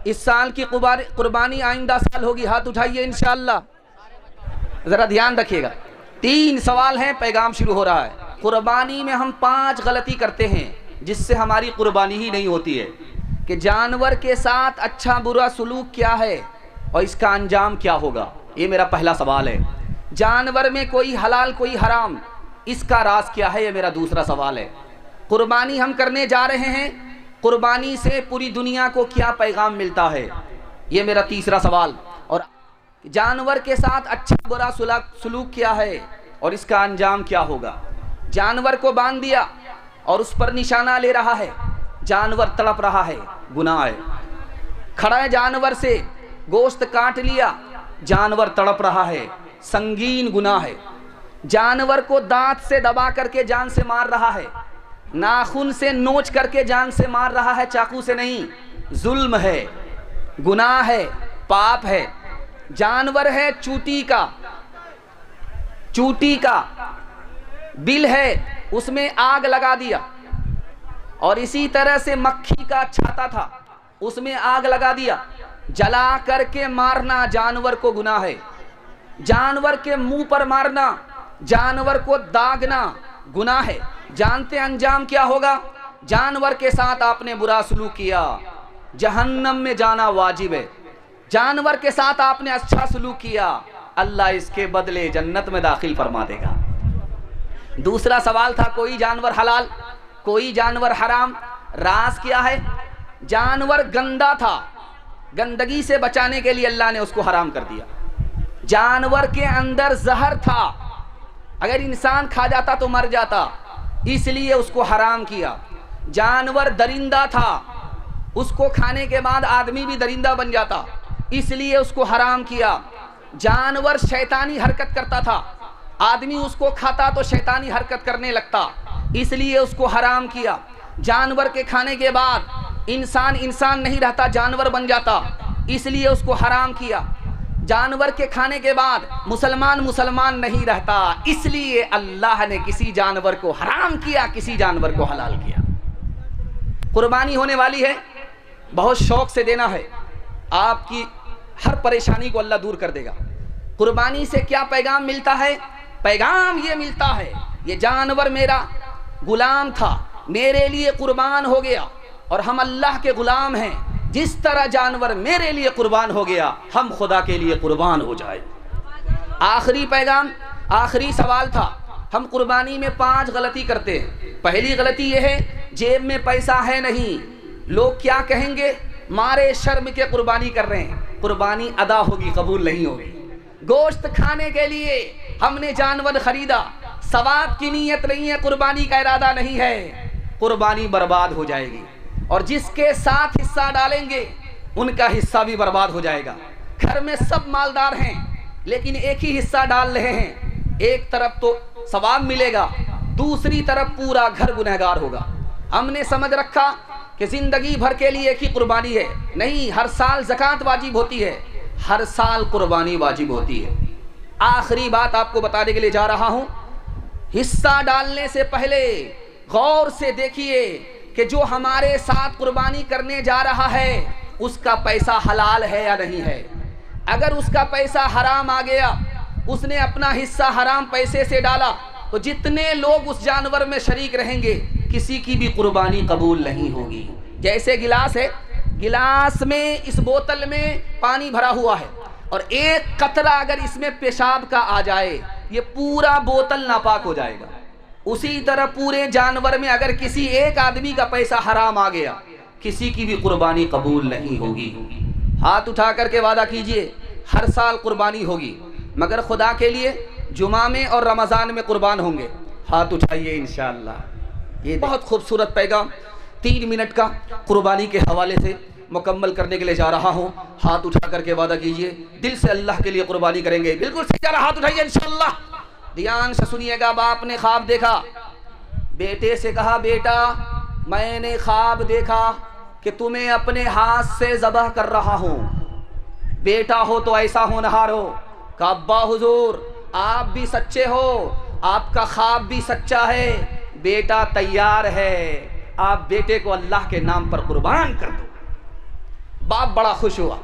इस साल की कुर्बानी आइंदा साल होगी, हाथ उठाइए इंशाअल्लाह। ज़रा ध्यान रखिएगा, 3 सवाल हैं, पैगाम शुरू हो रहा है। कुर्बानी में हम 5 गलती करते हैं जिससे हमारी कुर्बानी ही नहीं होती है कि जानवर के साथ अच्छा बुरा सलूक क्या है और इसका अंजाम क्या होगा। ये मेरा पहला सवाल है। जानवर में कोई हलाल कोई हराम, इसका राज क्या है, ये मेरा दूसरा सवाल है। कुर्बानी हम करने जा रहे हैं, कुर्बानी से पूरी दुनिया को क्या पैगाम मिलता है, ये मेरा तीसरा सवाल। और जानवर के साथ अच्छा बुरा सलूक क्या है और इसका अंजाम क्या होगा। जानवर को बांध दिया और उस पर निशाना ले रहा है, जानवर तड़प रहा है, गुनाह है। खड़ा जानवर से गोश्त काट लिया, जानवर तड़प रहा है, संगीन गुनाह है। जानवर को दांत से दबा करके जान से मार रहा है, नाखून से नोच करके जान से मार रहा है, चाकू से नहीं, जुल्म है, गुनाह है, पाप है। जानवर है चूटी का बिल है, उसमें आग लगा दिया। और इसी तरह से मक्खी का छाता था, उसमें आग लगा दिया, जला करके मारना जानवर को गुनाह है। जानवर के मुंह पर मारना, जानवर को दागना गुनाह है। जानते अंजाम क्या होगा। जानवर के साथ आपने बुरा सलूक किया, जहन्नम में जाना वाजिब है। जानवर के साथ आपने अच्छा सलूक किया, अल्लाह इसके बदले जन्नत में दाखिल फरमा देगा। दूसरा सवाल था, कोई जानवर हलाल कोई जानवर हराम, राज क्या है। जानवर गंदा था, गंदगी से बचाने के लिए अल्लाह ने उसको हराम कर दिया। जानवर के अंदर जहर था, अगर इंसान खा जाता तो मर जाता, इसलिए उसको हराम किया। जानवर दरिंदा था, उसको खाने के बाद आदमी भी दरिंदा बन जाता, इसलिए उसको हराम किया। जानवर शैतानी हरकत करता था, आदमी उसको खाता तो शैतानी हरकत करने लगता, इसलिए उसको हराम किया। जानवर के खाने के बाद इंसान नहीं रहता, जानवर बन जाता, इसलिए उसको हराम किया। जानवर के खाने के बाद मुसलमान नहीं रहता, इसलिए अल्लाह ने किसी जानवर को हराम किया, किसी जानवर को हलाल किया। कुर्बानी होने वाली है, बहुत शौक से देना है, आपकी हर परेशानी को अल्लाह दूर कर देगा। कुर्बानी से क्या पैगाम मिलता है। पैगाम ये मिलता है, ये जानवर मेरा गुलाम था, मेरे लिए कुर्बान हो गया, और हम अल्लाह के गुलाम हैं। जिस तरह जानवर मेरे लिए कुर्बान हो गया, हम खुदा के लिए कुर्बान हो जाए। आखिरी पैगाम, आखिरी सवाल था, हम कुर्बानी में 5 गलती करते हैं। पहली गलती यह है, जेब में पैसा है नहीं, लोग क्या कहेंगे, मारे शर्म के कुर्बानी कर रहे हैं, कुर्बानी अदा होगी कबूल नहीं होगी। गोश्त खाने के लिए हमने जानवर खरीदा, सवाब की नीयत नहीं है, कुर्बानी का इरादा नहीं है, कुर्बानी बर्बाद हो जाएगी। और जिसके साथ हिस्सा डालेंगे उनका हिस्सा भी बर्बाद हो जाएगा। घर में सब मालदार हैं लेकिन एक ही हिस्सा डाल रहे हैं, एक तरफ तो सवाब मिलेगा, दूसरी तरफ पूरा घर गुनहगार होगा। हमने समझ रखा कि जिंदगी भर के लिए एक ही कुर्बानी है, नहीं, हर साल ज़कात वाजिब होती है, हर साल कुर्बानी वाजिब होती है। आखिरी बात आपको बताने के लिए जा रहा हूं, हिस्सा डालने से पहले गौर से देखिए कि जो हमारे साथ कुर्बानी करने जा रहा है उसका पैसा हलाल है या नहीं है। अगर उसका पैसा हराम आ गया, उसने अपना हिस्सा हराम पैसे से डाला, तो जितने लोग उस जानवर में शरीक रहेंगे किसी की भी कुर्बानी कबूल नहीं होगी। जैसे गिलास है, गिलास में, इस बोतल में पानी भरा हुआ है और एक कतरा अगर इसमें पेशाब का आ जाए, ये पूरा बोतल नापाक हो जाएगा। उसी तरह पूरे जानवर में अगर किसी एक आदमी का पैसा हराम आ गया, किसी की भी कुर्बानी कबूल नहीं होगी। हाथ उठा करके वादा कीजिए, हर साल कुर्बानी होगी, मगर खुदा के लिए जुमा में और रमज़ान में कुर्बान होंगे। हाथ उठाइए इंशाअल्लाह। ये बहुत खूबसूरत पैगाम 3 मिनट का कुर्बानी के हवाले से मुकम्मल करने के लिए जा रहा हूँ। हाथ उठा करके वादा कीजिए, दिल से अल्लाह के लिए कुर्बानी करेंगे। बिल्कुल सीधा हाथ उठाइए इंशाअल्लाह। ध्यान से सुनिएगा। बाप ने ख्वाब देखा, बेटे से कहा, बेटा मैंने ख्वाब देखा कि तुम्हें अपने हाथ से ज़बह कर रहा हूँ, बेटा हो तो ऐसा होनहार हो। कहा अब्बा हुजूर आप भी सच्चे हो, आपका ख्वाब भी सच्चा है, बेटा तैयार है, आप बेटे को अल्लाह के नाम पर कुर्बान कर दो। बाप बड़ा खुश हुआ,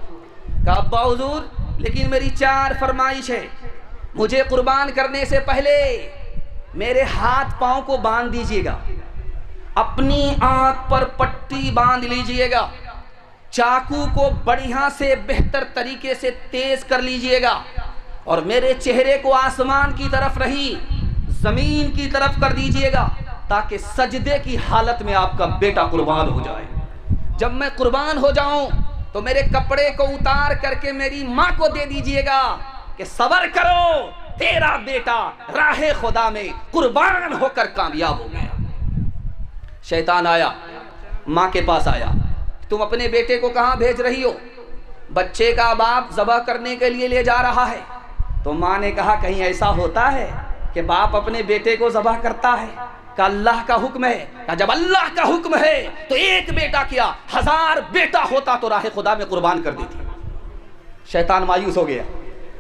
कहा अब्बा हुजूर, लेकिन मेरी 4 फरमाइश है। मुझे कुर्बान करने से पहले मेरे हाथ पांव को बांध दीजिएगा, अपनी आंख पर पट्टी बांध लीजिएगा, चाकू को बढ़िया से बेहतर तरीके से तेज कर लीजिएगा, और मेरे चेहरे को आसमान की तरफ नहीं जमीन की तरफ कर दीजिएगा, ताकि सजदे की हालत में आपका बेटा कुर्बान हो जाए। जब मैं कुर्बान हो जाऊं तो मेरे कपड़े को उतार करके मेरी माँ को दे दीजिएगा कि सब्र करो, तेरा बेटा राहे खुदा में कुर्बान होकर कामयाब हो गया। शैतान आया, माँ के पास आया, तुम अपने बेटे को कहाँ भेज रही हो? बच्चे का बाप ज़बह करने के लिए ले जा रहा है। तो माँ ने कहा कहीं ऐसा होता है कि बाप अपने बेटे को ज़बह करता है? का अल्लाह का हुक्म है। का जब अल्लाह का हुक्म है तो एक बेटा क्या 1000 बेटा होता तो राहे खुदा में कुर्बान कर देती। शैतान मायूस हो गया।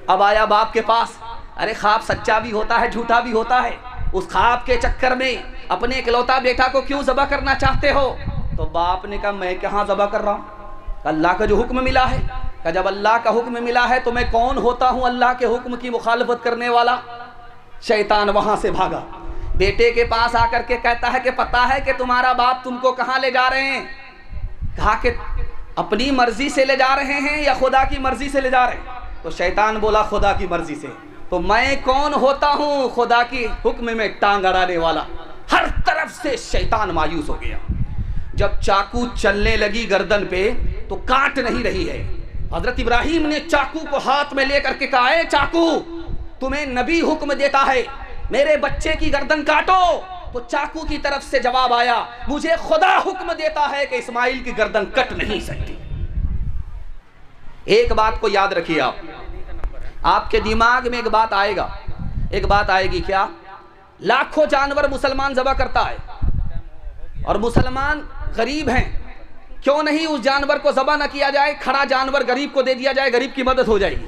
अब आया बाप के पास, अरे ख्वाब सच्चा भी होता है झूठा भी होता है, उस ख्वाब के चक्कर में अपने इकलौता बेटा को क्यों ज़बह करना चाहते हो? तो बाप ने कहा मैं कहाँ ज़बह कर रहा हूँ, अल्लाह का जो हुक्म मिला है। का जब अल्लाह का हुक्म मिला है तो मैं कौन होता हूँ अल्लाह के हुक्म की मुखालफत करने वाला? शैतान वहां से भागा, बेटे के पास आकर के कहता है कि पता है कि तुम्हारा बाप तुमको कहाँ ले जा रहे हैं? कहा कि अपनी मर्जी से ले जा रहे हैं या खुदा की मर्जी से ले जा रहे हैं? तो शैतान बोला खुदा की मर्जी से। तो मैं कौन होता हूँ खुदा की हुक्म में टांग अड़ाने वाला? हर तरफ से शैतान मायूस हो गया। जब चाकू चलने लगी गर्दन पे तो काट नहीं रही है। हजरत इब्राहिम ने चाकू को हाथ में लेकर के कहा, ए चाकू, तुम्हें नबी हुक्म देता है मेरे बच्चे की गर्दन काटो। तो चाकू की तरफ से जवाब आया, मुझे खुदा हुक्म देता है कि इस्माइल की गर्दन कट नहीं सकती। एक बात को याद रखिए, आपके दिमाग में एक बात आएगा, एक बात आएगी, क्या? लाखों जानवर मुसलमान ज़बह करता है और मुसलमान गरीब हैं, क्यों नहीं उस जानवर को ज़बह न किया जाए, खड़ा जानवर गरीब को दे दिया जाए, गरीब की मदद हो जाएगी।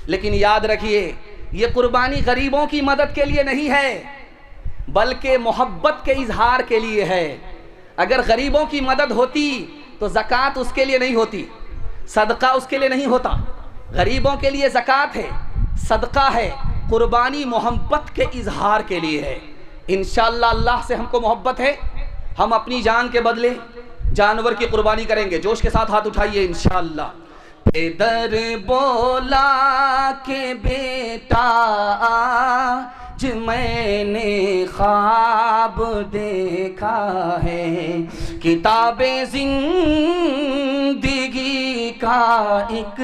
लेकिन याद रखिए, ये कुर्बानी गरीबों की मदद के लिए नहीं है, बल्कि मोहब्बत के इजहार के लिए है। अगर गरीबों की मदद होती तो ज़कात उसके लिए नहीं होती, सदका उसके लिए नहीं होता। गरीबों के लिए ज़कात है, सदका है, कुर्बानी मोहब्बत के इजहार के लिए है। इंशाअल्लाह अल्लाह से हमको मोहब्बत है, हम अपनी जान के बदले जानवर की कुर्बानी करेंगे। जोश के साथ हाथ उठाइए इंशाअल्लाह। इधर बोला के बेटा आज मैंने ख्वाब देखा है, किताबे जिंदगी का एक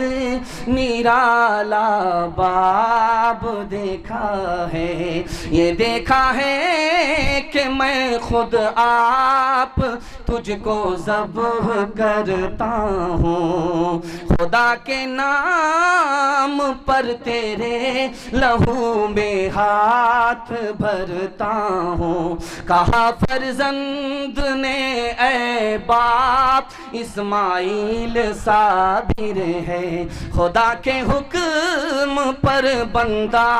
निराला बाब देखा है। ये देखा है कि मैं खुद आप तुझको ज़ब्ह करता हूँ, खुदा के नाम पर तेरे लहू में हाथ भरता हूँ। कहा फर्जंद ने ए बाप इस्माइल साबिर है, खुदा के हुक्म पर बंदा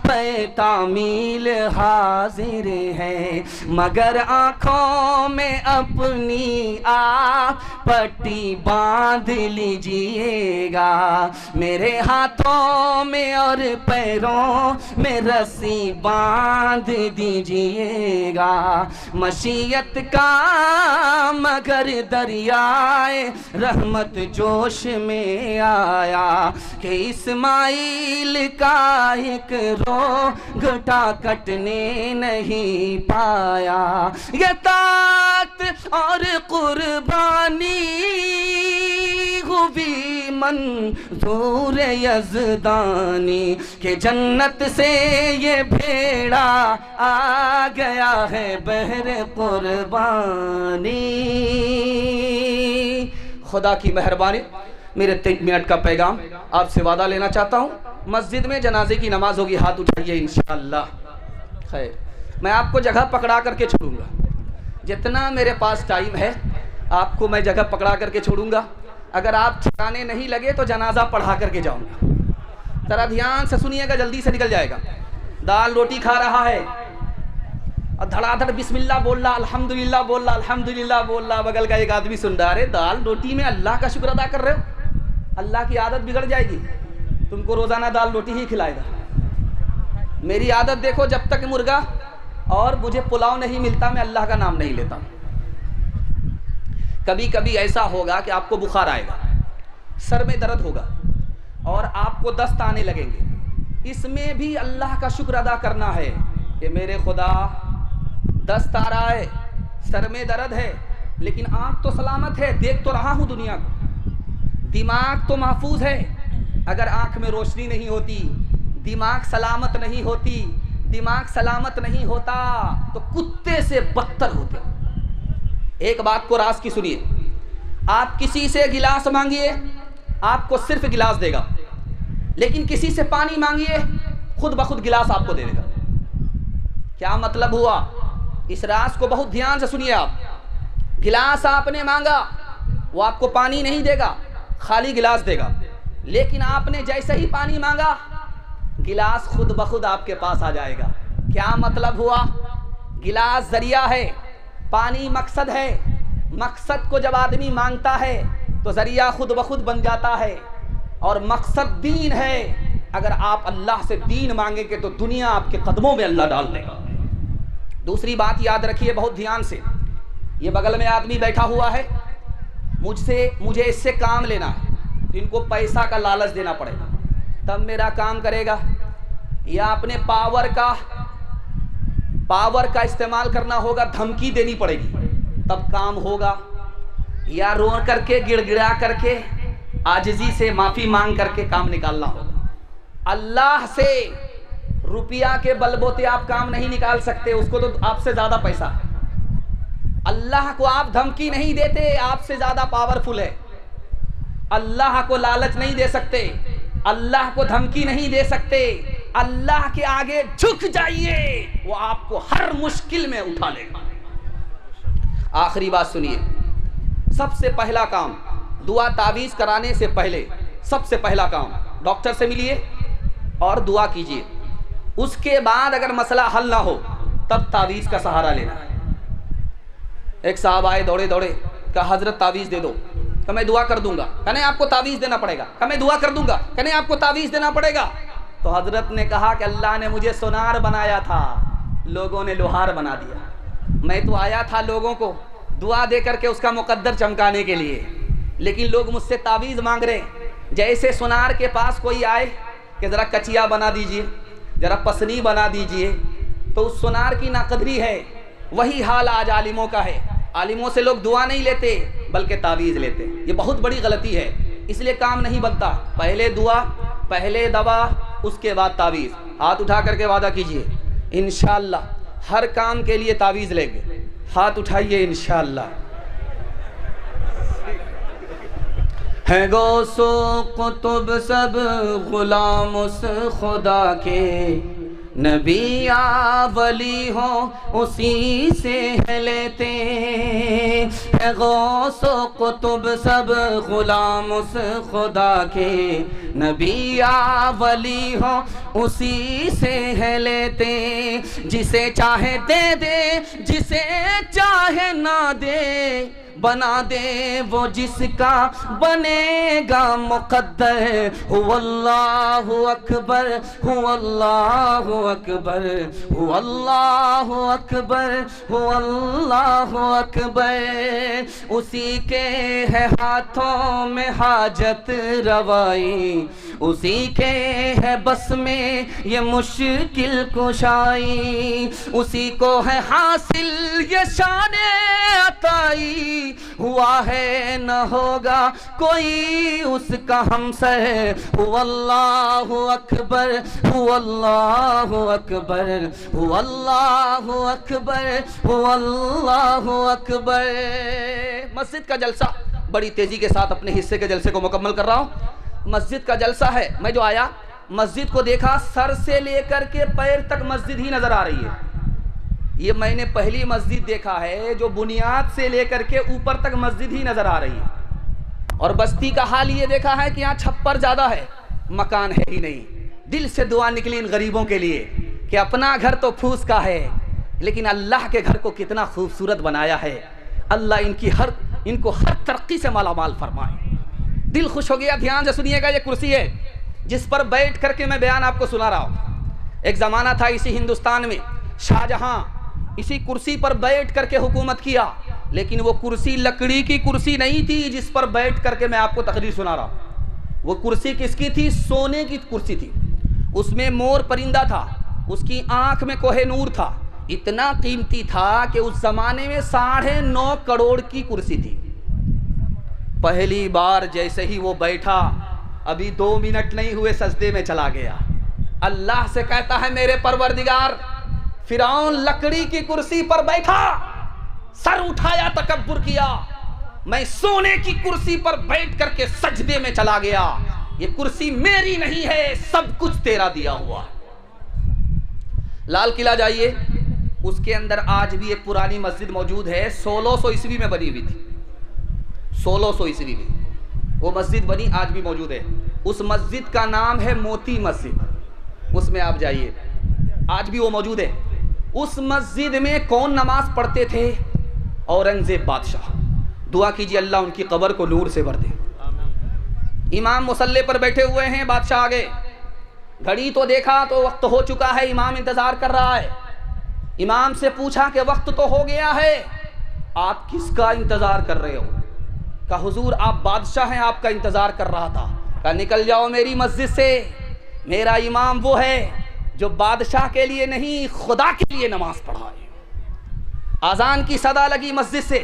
पे तामील हाजिर है। मगर आँखों में अपनी आप पट्टी बांध लीजिएगा, मेरे हाथों में और पैरों में रस्सी बांध दीजिएगा। मशीयत का मगर दरियाए रहमत जोश में आया कि इस्माइल का एक रोगटा कटने नहीं पाया। ये तात और कुर्बानी हुई मंजूर यज़दानी के जन्नत से ये भेड़ा आ गया है बहर कुर्बानी। खुदा की मेहरबानी, मेरे 3 मिनट का पैगाम आपसे वादा लेना चाहता हूँ। मस्जिद में जनाजे की नमाज होगी, हाथ उठाइए इंशाअल्लाह। खैर, मैं आपको जगह पकड़ा करके छोड़ूंगा, जितना मेरे पास टाइम है आपको मैं जगह पकड़ा करके छोड़ूंगा। अगर आप ठिकाने नहीं लगे तो जनाजा पढ़ा करके जाऊंगा। जरा ध्यान से सुनिएगा, जल्दी से निकल जाएगा। दाल रोटी खा रहा है, और धड़ाधड़ बिस्मिल्लाह बोल रहा, अल्हम्दुलिल्लाह बोल रहा, अल्हम्दुलिल्लाह बोल रहा। बगल का एक आदमी सुन रहा, अरे दाल रोटी में अल्लाह का शुक्र अदा कर रहे हो, अल्लाह की आदत बिगड़ जाएगी, तुमको रोज़ाना दाल रोटी ही खिलाएगा। मेरी आदत देखो, जब तक मुर्गा और मुझे पुलाव नहीं मिलता मैं अल्लाह का नाम नहीं लेता। कभी कभी ऐसा होगा कि आपको बुखार आएगा, सर में दर्द होगा और आपको दस्त आने लगेंगे। इसमें भी अल्लाह का शुक्र अदा करना है कि मेरे खुदा दस्त आ रहा है, सर में दर्द है, लेकिन आँख तो सलामत है, देख तो रहा हूँ दुनिया को, दिमाग तो महफूज है। अगर आँख में रोशनी नहीं होती, दिमाग सलामत नहीं होती, दिमाग सलामत नहीं होता तो कुत्ते से बदतर होते। एक बात को राज की सुनिए, आप किसी से गिलास मांगिए आपको सिर्फ गिलास देगा, लेकिन किसी से पानी मांगिए खुद ब खुद गिलास आपको दे देगा। क्या मतलब हुआ? इस राज को बहुत ध्यान से सुनिए आप। गिलास आपने मांगा, वो आपको पानी नहीं देगा, खाली गिलास देगा, लेकिन आपने जैसे ही पानी मांगा गिलास खुद ब खुद आपके पास आ जाएगा। क्या मतलब हुआ? गिलास जरिया है, पानी मकसद है। मकसद को जब आदमी मांगता है तो जरिया खुद ब खुद बन जाता है, और मकसद दीन है। अगर आप अल्लाह से दीन मांगेंगे तो दुनिया आपके कदमों में अल्लाह डाल देगा। दूसरी बात याद रखिए बहुत ध्यान से, ये बगल में आदमी बैठा हुआ है, मुझे इससे काम लेना है, तो इनको पैसा का लालच देना पड़ेगा तब मेरा काम करेगा, या अपने पावर का इस्तेमाल करना होगा, धमकी देनी पड़ेगी तब काम होगा, या रो करके गिड़गिड़ा करके आजिजी से माफी मांग करके काम निकालना होगा। अल्लाह से रुपया के बलबोते आप काम नहीं निकाल सकते, उसको तो आपसे ज्यादा पैसा है। अल्लाह को आप धमकी नहीं देते, आपसे ज्यादा पावरफुल है। अल्लाह को लालच नहीं दे सकते, अल्लाह को धमकी नहीं दे सकते। अल्लाह के आगे झुक जाइए, वो आपको हर मुश्किल में उठा लेगा। आखिरी बात सुनिए, सबसे पहला काम दुआ तावीज़ कराने से पहले सबसे पहला काम डॉक्टर से मिलिए और दुआ कीजिए। उसके बाद अगर मसला हल ना हो तब तावीज़ का सहारा लेना है। एक साहब आए दौड़े दौड़े, कहा हजरत तावीज़ दे दो, कहा मैं दुआ कर दूंगा, कहा नहीं आपको तावीज़ देना पड़ेगा, कहा मैं दुआ कर दूंगा, कहा नहीं आपको तावीज़ देना पड़ेगा। तो हजरत ने कहा कि अल्लाह ने मुझे सोनार बनाया था, लोगों ने लोहार बना दिया। मैं तो आया था लोगों को दुआ दे करके उसका मुकद्दर चमकाने के लिए, लेकिन लोग मुझसे तावीज़ मांग रहे। जैसे सोनार के पास कोई आए कि ज़रा कचिया बना दीजिए, ज़रा पसनी बना दीजिए, तो उस सोनार की नाकदरी है। वही हाल आज आलिमों का है। आलिमों से लोग दुआ नहीं लेते बल्कि तावीज़ लेते। ये बहुत बड़ी गलती है, इसलिए काम नहीं बनता। पहले दुआ, पहले दवा, उसके बाद तावीज़। हाथ उठा करके वादा कीजिए इंशाअल्लाह हर काम के लिए तावीज़ लेंगे। हाथ उठाइए इंशाअल्लाह। है गौसो कुतुब सब गुलाम उस खुदा के, नबी या वली हो उसी से है लेते। है गौसो कुतुब सब गुलाम उस खुदा के, नबी या वली हो उसी से है लेते। जिसे चाहे दे दे, जिसे चाहे ना दे, बना दे वो जिसका बनेगा मुक़द्दर। हुवल्लाहु अकबर, हुवल्लाहु अकबर, हुवल्लाहु अकबर, हुवल्लाहु अकबर। उसी के है हाथों में हाजत रवाई, उसी के है बस में ये मुश्किल कुशाई, उसी को है हासिल ये शाने अताई। हुआ है न होगा कोई उसका हमसर। हुवल्लाहु अकबर, हुवल्लाहु अकबर, हुवल्लाहु अकबर, हुवल्लाहु अकबर। मस्जिद का जलसा बड़ी तेजी के साथ अपने हिस्से के जलसे को मुकम्मल कर रहा हूँ। मस्जिद का जलसा है। मैं जो आया मस्जिद को देखा, सर से लेकर के पैर तक मस्जिद ही नजर आ रही है। ये मैंने पहली मस्जिद देखा है जो बुनियाद से लेकर के ऊपर तक मस्जिद ही नजर आ रही है। और बस्ती का हाल ये देखा है कि यहाँ छप्पर ज्यादा है, मकान है ही नहीं। दिल से दुआ निकली इन गरीबों के लिए कि अपना घर तो फूस का है, लेकिन अल्लाह के घर को कितना खूबसूरत बनाया है। अल्लाह इनको हर तरक्की से मालामाल फरमाए। दिल खुश हो गया। ध्यान से सुनिएगा, ये कुर्सी है जिस पर बैठ करके मैं बयान आपको सुना रहा हूँ। एक ज़माना था इसी हिंदुस्तान में, शाहजहां इसी कुर्सी पर बैठ करके हुकूमत किया, लेकिन वो कुर्सी लकड़ी की कुर्सी नहीं थी जिस पर बैठ करके मैं आपको तकरीर सुना रहा हूँ। वो कुर्सी किसकी थी? सोने की कुर्सी थी। उसमें मोर परिंदा था, उसकी आंख में कोहे-नूर था। इतना कीमती था कि उस जमाने में 9.5 करोड़ की कुर्सी थी। पहली बार जैसे ही वो बैठा, अभी 2 मिनट नहीं हुए सजदे में चला गया। अल्लाह से कहता है, मेरे परवरदिगार, फिरौन लकड़ी की कुर्सी पर बैठा, सर उठाया, तकब्बुर किया, मैं सोने की कुर्सी पर बैठ करके सजदे में चला गया। ये कुर्सी मेरी नहीं है, सब कुछ तेरा दिया हुआ। लाल किला जाइए, उसके अंदर आज भी एक पुरानी मस्जिद मौजूद है। 1600 ईस्वी में बनी हुई थी। 1600 ईस्वी में वो मस्जिद बनी, आज भी मौजूद है। उस मस्जिद का नाम है मोती मस्जिद। उसमें आप जाइए, आज भी वो मौजूद है। उस मस्जिद में कौन नमाज पढ़ते थे? औरंगजेब बादशाह। दुआ कीजिए अल्लाह उनकी कब्र को नूर से भर दे। इमाम मुसल्ले पर बैठे हुए हैं, बादशाह आगे। घड़ी तो देखा तो वक्त हो चुका है, इमाम इंतजार कर रहा है। इमाम से पूछा कि वक्त तो हो गया है, आप किसका इंतजार कर रहे हो? कहा हुजूर आप बादशाह हैं, आपका इंतजार कर रहा था। कहा निकल जाओ मेरी मस्जिद से, मेरा इमाम वो है जो बादशाह के लिए नहीं खुदा के लिए नमाज पढ़ाए। आजान की सदा लगी मस्जिद से,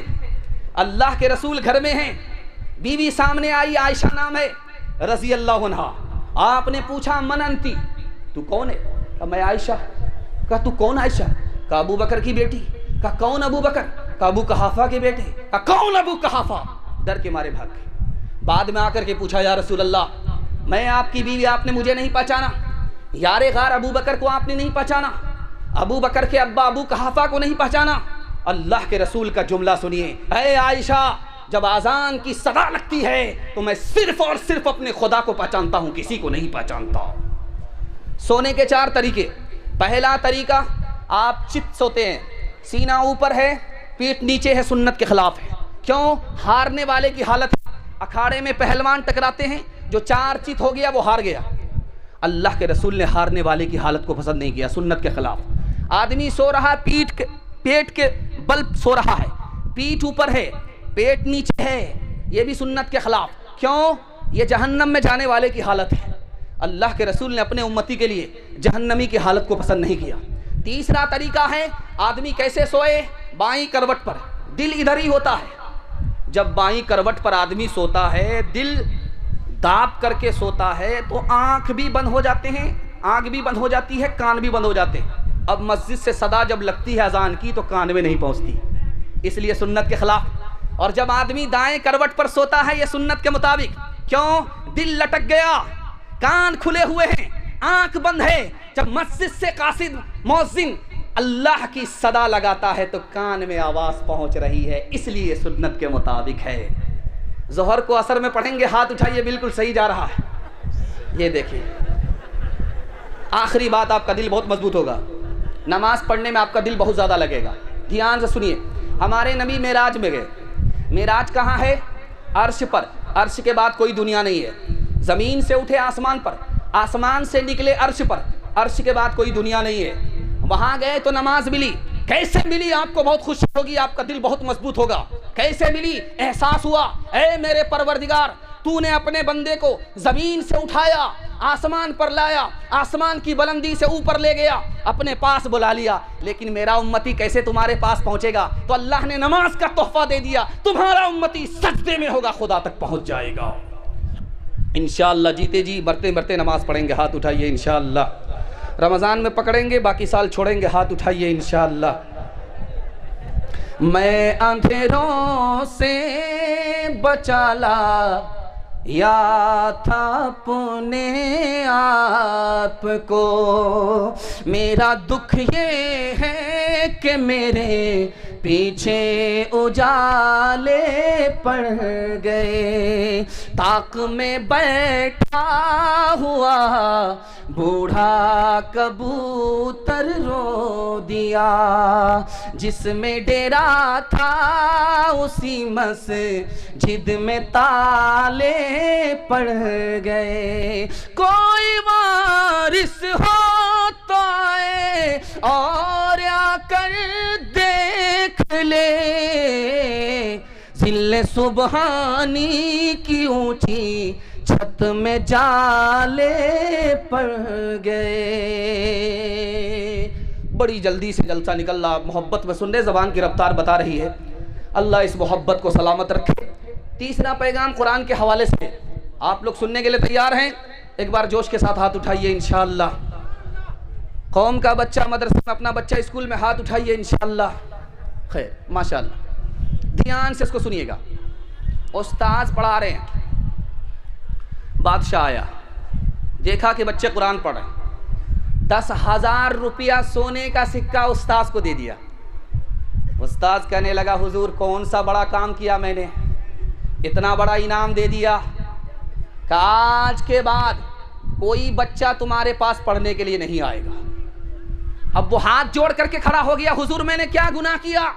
अल्लाह के रसूल घर में हैं। बीवी सामने आई, आयशा नाम है रजी अल्लाह अन्हा। आपने पूछा मन अंती, तू कौन है? कहा मैं आयशा। कहा तू कौन आयशा? कहा अबू बकर की बेटी। कहा कौन अबू बकर? कहा अबू कहाफा के बेटे। कहा कौन अबू कहाफा? डर के मारे भाग गए। बाद में आकर के पूछा या रसूल अल्लाह, मैं आपकी बीवी, आपने मुझे नहीं पहचाना? यारे गार अबू बकर को आपने नहीं पहचाना? अबू बकर के अब्बा अबू कहाफा को नहीं पहचाना? अल्लाह के रसूल का जुमला सुनिए, ऐ आयशा, जब आजान की सदा लगती है तो मैं सिर्फ और सिर्फ अपने खुदा को पहचानता हूं, किसी को नहीं पहचानता। सोने के 4 तरीके। पहला तरीका, आप चित सोते हैं, सीना ऊपर है, पीठ नीचे है, सुन्नत के खिलाफ है। क्यों? हारने वाले की हालत। अखाड़े में पहलवान टकराते हैं, जो 4 चित हो गया वो हार गया। अल्लाह के रसूल ने हारने वाले की हालत को पसंद नहीं किया, सुन्नत के खिलाफ। आदमी सो रहा, पेट के बल सो रहा है, पीठ ऊपर है, पेट नीचे है, ये भी सुन्नत के खिलाफ। क्यों? ये जहन्नम में जाने वाले की हालत है। अल्लाह के रसूल ने अपने उम्मती के लिए जहन्नमी की हालत को पसंद नहीं किया। तीसरा तरीका है, आदमी कैसे सोए? बाईं करवट पर, दिल इधर ही होता है। जब बाईं करवट पर आदमी सोता है, दिल दाब करके सोता है, तो आंख भी बंद हो जाते हैं, आंख भी बंद हो जाती है, कान भी बंद हो जाते हैं। अब मस्जिद से सदा जब लगती है अजान की तो कान में नहीं पहुंचती, इसलिए सुन्नत के खिलाफ। और जब आदमी दाएं करवट पर सोता है, ये सुन्नत के मुताबिक। क्यों? दिल लटक गया, कान खुले हुए हैं, आंख बंद है। जब मस्जिद से कासिद मौज़िन अल्लाह की सदा लगाता है तो कान में आवाज पहुंच रही है, इसलिए सुन्नत के मुताबिक है। जोहर को असर में पढ़ेंगे, हाथ उठाइए, बिल्कुल सही जा रहा है। ये देखिए, आखिरी बात, आपका दिल बहुत मजबूत होगा, नमाज पढ़ने में आपका दिल बहुत ज़्यादा लगेगा। ध्यान से सुनिए, हमारे नबी मेराज में गए। मेराज कहाँ है? अर्श पर। अर्श के बाद कोई दुनिया नहीं है। ज़मीन से उठे आसमान पर, आसमान से निकले अर्श पर, अर्श के बाद कोई दुनिया नहीं है। वहाँ गए तो नमाज मिली। कैसे मिली? आपको बहुत खुशी होगी, आपका दिल बहुत मजबूत होगा। कैसे मिली? एहसास हुआ, ऐ मेरे परवरदिगार, तूने अपने बंदे को ज़मीन से उठाया, आसमान पर लाया, आसमान की बुलंदी से ऊपर ले गया, अपने पास बुला लिया। लेकिन मेरा उम्मती कैसे तुम्हारे पास पहुंचेगा? तो अल्लाह ने नमाज का तोहफा दे दिया, तुम्हारा उम्मती सजदे में होगा, खुदा तक पहुंच जाएगा। इंशाअल्लाह जीते जी मरते मरते नमाज पढ़ेंगे, हाथ उठाइए इंशाअल्लाह। रमज़ान में पकड़ेंगे, बाकी साल छोड़ेंगे, हाथ उठाइए इंशाअल्लाह। मैं अंधेरों से बचाला या था अपने आप को, मेरा दुख ये है कि मेरे पीछे उजाले पड़ गए, ताक में बैठा हुआ बूढ़ा कबूतर रो दिया, जिसमें डेरा था उसी मस्जिद में ताले पड़ गए। कोई वारिस हो तो आए और आकर देख ले, जिल्ले सुबहानी की ऊंची छत में जाले पड़ गए। बड़ी जल्दी से जलसा निकल रहा, मोहब्बत में सुन रहे, ज़बान की रफ्तार बता रही है। अल्लाह इस मोहब्बत को सलामत रखे। तीसरा पैगाम कुरान के हवाले से आप लोग सुनने के लिए तैयार हैं? एक बार जोश के साथ हाथ उठाइए इंशाअल्लाह। कौम का बच्चा मदरसे में, अपना बच्चा स्कूल में, हाथ उठाइए इंशाअल्लाह। खैर, माशाअल्लाह। ध्यान से इसको सुनिएगा। उस्ताद पढ़ा रहे हैं, बादशाह आया, देखा कि बच्चे कुरान पढ़ रहे हैं। 10,000 रुपया सोने का सिक्का उस्ताद को दे दिया। उस्ताद कहने लगा, हुजूर कौन सा बड़ा काम किया मैंने, इतना बड़ा इनाम दे दिया। कि आज के बाद कोई बच्चा तुम्हारे पास पढ़ने के लिए नहीं आएगा। अब वो हाथ जोड़ करके खड़ा हो गया, हुजूर मैंने क्या गुनाह किया?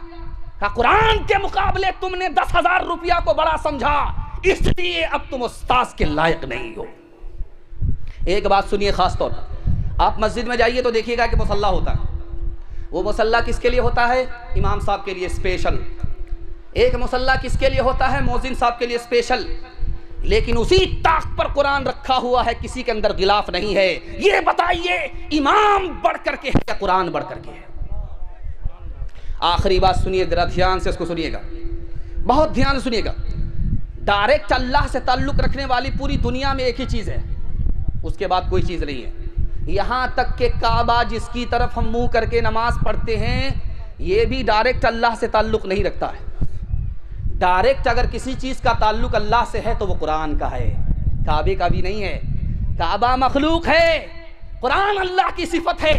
कहा कुरान के मुकाबले तुमने 10,000 रुपया को बड़ा समझा, इसलिए अब तुम उस्ताद के लायक नहीं हो। एक बात सुनिए खास तौर पर, आप मस्जिद में जाइए तो देखिएगा कि मुसल्ला होता है। वो मुसल्ला किसके लिए होता है? इमाम साहब के लिए स्पेशल। एक मुसल्ला किसके लिए होता है? मौजिन साहब के लिए स्पेशल। लेकिन उसी ताक पर कुरान रखा हुआ है, किसी के अंदर गिलाफ नहीं है। ये बताइए इमाम बढ़ करके है या कुरान बढ़ करके है? आखिरी बात सुनिए, जरा ध्यान से इसको सुनिएगा, बहुत ध्यान से सुनिएगा। डायरेक्ट अल्लाह से ताल्लुक़ रखने वाली पूरी दुनिया में एक ही चीज़ है, उसके बाद कोई चीज़ नहीं है। यहाँ तक कि काबा जिसकी तरफ हम मुंह करके नमाज पढ़ते हैं, ये भी डायरेक्ट अल्लाह से ताल्लुक़ नहीं रखता है। डायरेक्ट अगर किसी चीज़ का ताल्लुक़ अल्लाह से है तो वो कुरान का है, काबे का भी नहीं है। काबा मखलूक है, कुरान अल्लाह की सिफत है।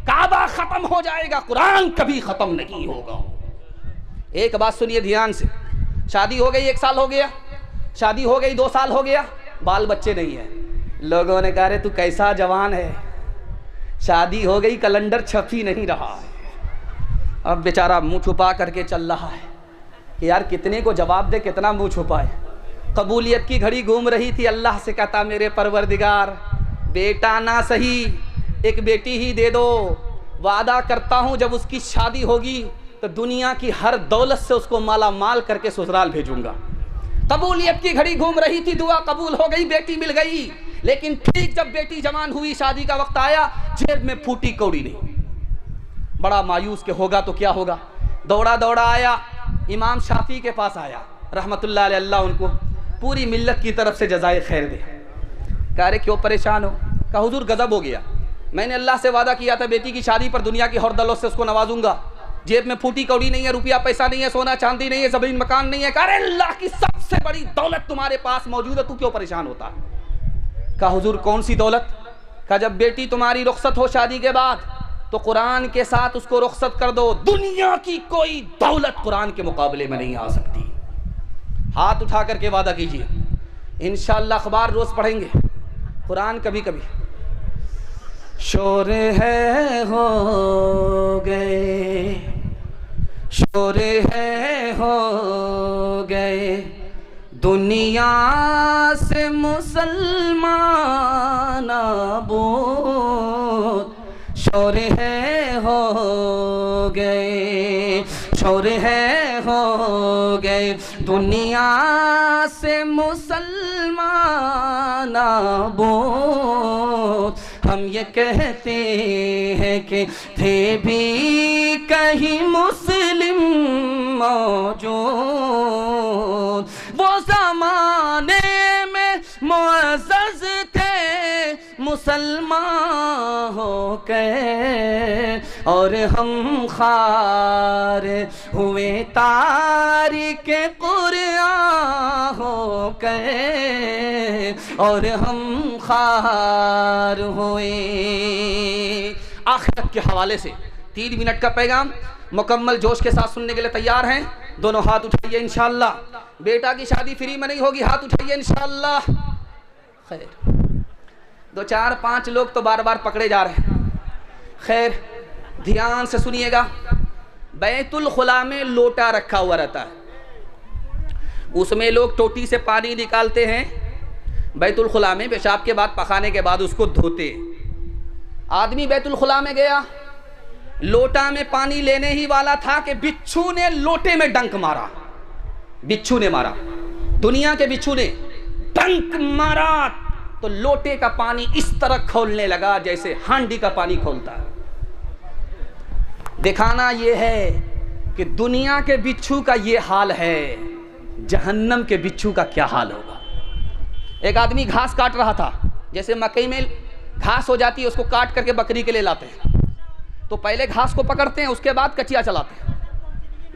काबा ख़त्म हो जाएगा, कुरान कभी ख़त्म नहीं होगा। एक बात सुनिए ध्यान से, शादी हो गई 1 साल हो गया, शादी हो गई 2 साल हो गया, बाल बच्चे नहीं है। लोगों ने कहा रे तू कैसा जवान है, शादी हो गई कैलेंडर छप ही नहीं रहा है। अब बेचारा मुंह छुपा करके चल रहा है कि यार कितने को जवाब दे, कितना मुंह छुपाए। कबूलियत की घड़ी घूम रही थी, अल्लाह से कहता मेरे परवरदिगार बेटा ना सही एक बेटी ही दे दो, वादा करता हूँ जब उसकी शादी होगी तो दुनिया की हर दौलत से उसको माला माल करके ससुराल भेजूंगा। कबूलियत की घड़ी घूम रही थी, दुआ कबूल हो गई, बेटी मिल गई। लेकिन ठीक जब बेटी जवान हुई, शादी का वक्त आया, जेब में फूटी कौड़ी नहीं। बड़ा मायूस के होगा तो क्या होगा, दौड़ा दौड़ा आया, इमाम शाफी के पास आया रहमतुल्लाह अलैह, अल्लाह उनको पूरी मिल्लत की तरफ से जज़ाए खैर दे। कह रहे क्यों परेशान हो? कहा हुजूर गज़ब हो गया, मैंने अल्लाह से वादा किया था बेटी की शादी पर दुनिया की हर दौलत से उसको नवाजूंगा, जेब में फूटी कौड़ी नहीं है, रुपया पैसा नहीं है, सोना चांदी नहीं है, ज़मीन मकान नहीं है। कह रहे अल्लाह की सबसे बड़ी दौलत तुम्हारे पास मौजूद है, तू क्यों परेशान होता? कहा हुजूर कौन सी दौलत? कहा जब बेटी तुम्हारी रुखसत हो शादी के बाद तो कुरान के साथ उसको रुखसत कर दो, दुनिया की कोई दौलत कुरान के मुकाबले में नहीं आ सकती। हाथ उठा करके वादा कीजिए, इंशाअल्लाह अखबार रोज पढ़ेंगे, कुरान कभी कभी। शोर है हो गए, शोर है हो गए, दुनिया से मुसलमान आबूद। शोर है हो गए, शोर है हो गए, दुनिया से मुसलमान आबूद। हम ये कहते हैं कि थे भी कहीं मुस्लिम मौजूद, वो ज़माने में मुअज़्ज़ज़ थे मुसलमान हो गए, और हम खार हुए तारिके कुरान हो गए, और हम खार हुए। आखिरत के हवाले से 3 मिनट का पैगाम मुकम्मल जोश के साथ सुनने के लिए तैयार हैं? दोनों हाथ उठाइए इंशाअल्लाह। बेटा की शादी फ्री में नहीं होगी, हाथ उठाइए इंशाअल्लाह। खैर तो 4-5 लोग तो बार बार पकड़े जा रहे हैं। खैर ध्यान से सुनिएगा, बैतुल खुला में लोटा रखा हुआ रहता है, उसमें लोग टोटी से पानी निकालते हैं, बैतुल खुला में पेशाब के बाद पखाने के बाद उसको धोते। आदमी बैतुल खुला में गया, लोटा में पानी लेने ही वाला था कि बिच्छू ने लोटे में डंक मारा। बिच्छू ने मारा, दुनिया के बिच्छू ने डंक मारा तो लोटे का पानी इस तरह खोलने लगा जैसे हांडी का पानी खोलता है। दिखाना यह है कि दुनिया के बिच्छू का यह हाल है, जहन्नम के बिच्छू का क्या हाल होगा। एक आदमी घास काट रहा था, जैसे मकई में घास हो जाती है उसको काट करके बकरी के लिए लाते हैं, तो पहले घास को पकड़ते हैं, उसके बाद कचिया चलाते हैं।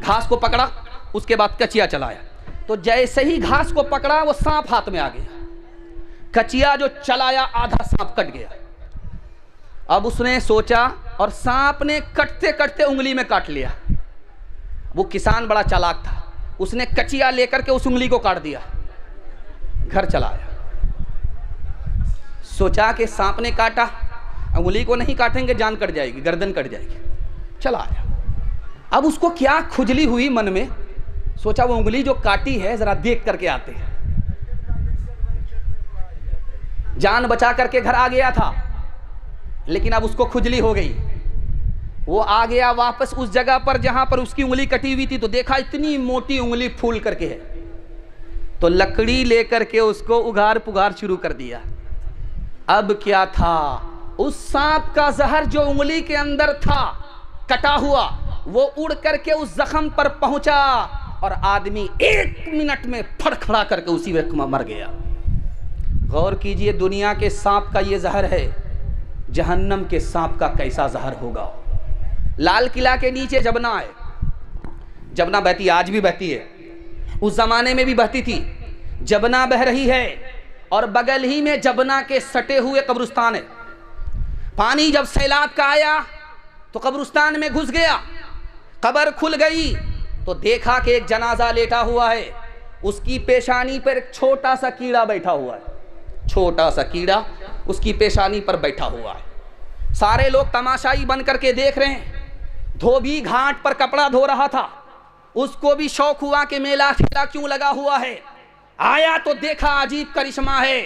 घास को पकड़ा, उसके बाद कचिया चलाया, तो जैसे ही घास को पकड़ा वो सांप हाथ में आ गया, कचिया जो चलाया आधा सांप कट गया। अब उसने सोचा, और सांप ने कटते कटते उंगली में काट लिया। वो किसान बड़ा चालाक था, उसने कचिया लेकर के उस उंगली को काट दिया, घर चला आया। सोचा कि सांप ने काटा, उंगली को नहीं काटेंगे जान कट जाएगी, गर्दन कट जाएगी, चला आया। अब उसको क्या खुजली हुई मन में, सोचा वो उंगली जो काटी है जरा देख करके आते हैं। जान बचा करके घर आ गया था, लेकिन अब उसको खुजली हो गई। वो आ गया वापस उस जगह पर जहां पर उसकी उंगली कटी हुई थी, तो देखा इतनी मोटी उंगली फूल करके है, तो लकड़ी लेकर के उसको उघाड़ पुघाड़ शुरू कर दिया। अब क्या था, उस सांप का जहर जो उंगली के अंदर था कटा हुआ, वो उड़ करके उस जख्म पर पहुंचा और आदमी 1 मिनट में फड़खड़ा करके उसी वक्त मर गया। गौर कीजिए, दुनिया के सांप का ये जहर है, जहन्नम के सांप का कैसा जहर होगा। लाल किला के नीचे जबना है, जबना बहती, आज भी बहती है, उस जमाने में भी बहती थी। जबना बह रही है और बगल ही में जबना के सटे हुए कब्रिस्तान है। पानी जब सैलाब का आया तो कब्रिस्तान में घुस गया, कब्र खुल गई तो देखा कि एक जनाजा लेटा हुआ है, उसकी पेशानी पर एक छोटा सा कीड़ा बैठा हुआ है, छोटा सा कीड़ा उसकी पेशानी पर बैठा हुआ है। सारे लोग तमाशाई बन करके देख रहे हैं। धोबी घाट पर कपड़ा धो रहा था, उसको भी शौक हुआ कि मेला ठेला क्यों लगा हुआ है। आया तो देखा अजीब करिश्मा है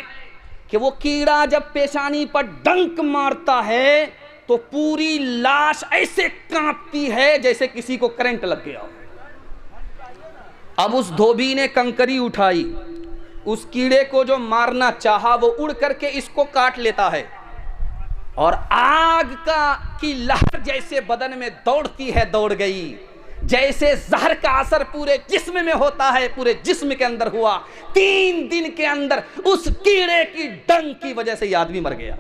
कि वो कीड़ा जब पेशानी पर डंक मारता है तो पूरी लाश ऐसे कांपती है जैसे किसी को करंट लग गया। अब उस धोबी ने कंकरी उठाई, उस कीड़े को जो मारना चाहा वो उड़ करके इसको काट लेता है, और आग की लहर जैसे बदन में दौड़ती है, दौड़ गई। जैसे जहर का असर पूरे जिस्म में होता है, पूरे जिस्म के अंदर हुआ। 3 दिन के अंदर उस कीड़े की डंक की वजह से यह आदमी मर गया।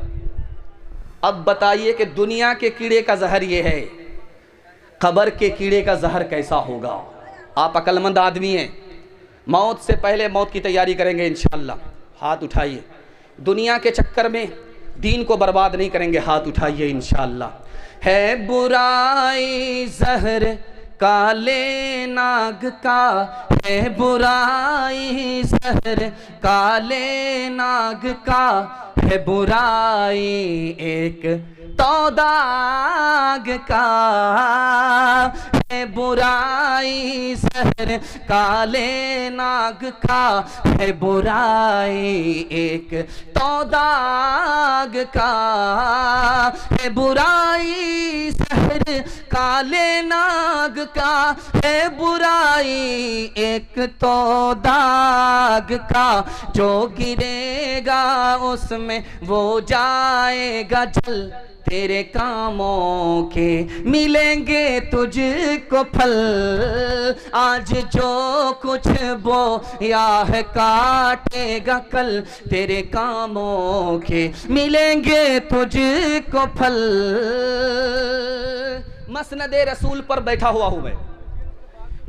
अब बताइए कि दुनिया के कीड़े का जहर यह है, कब्र के कीड़े का जहर कैसा होगा। आप अक्लमंद आदमी हैं, मौत से पहले मौत की तैयारी करेंगे इंशाअल्लाह। हाथ उठाइए, दुनिया के चक्कर में दीन को बर्बाद नहीं करेंगे, हाथ उठाइए इंशाअल्लाह। है बुराई जहर काले नाग का, है बुराई जहर काले नाग का, है बुराई एक तो दाग का, है बुराई जहर काले नाग का, है बुराई एक तो दाग का, है बुराई जहर काले नाग का, है बुराई एक तो दाग का, जो गिरेगा उसमें वो जाएगा जल, तेरे कामों के मिलेंगे तुझको फल, आज जो कुछ बोया है काटेगा कल, तेरे कामों के मिलेंगे तुझको फल। मसनदे रसूल पर बैठा हुआ हूं मैं।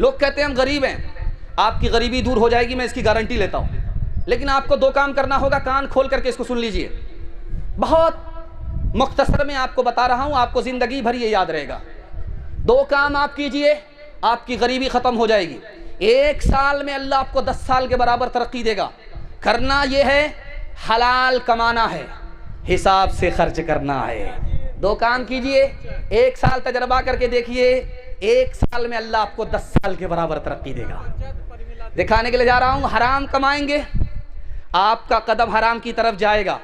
लोग कहते हैं हम गरीब हैं, आपकी गरीबी दूर हो जाएगी, मैं इसकी गारंटी लेता हूं, लेकिन आपको 2 काम करना होगा, कान खोल करके इसको सुन लीजिए। बहुत मुख्तसर में आपको बता रहा हूं, आपको जिंदगी भर ये याद रहेगा। 2 काम आप कीजिए, आपकी गरीबी खत्म हो जाएगी। 1 साल में अल्लाह आपको 10 साल के बराबर तरक्की देगा। करना यह है, हलाल कमाना है, हिसाब से खर्च करना है। 2 काम कीजिए, 1 साल तजर्बा करके देखिए, 1 साल में अल्लाह आपको 10 साल के बराबर तरक्की देगा। दिखाने के लिए जा रहा हूँ, हराम कमाएंगे, आपका कदम हराम की तरफ जाएगा,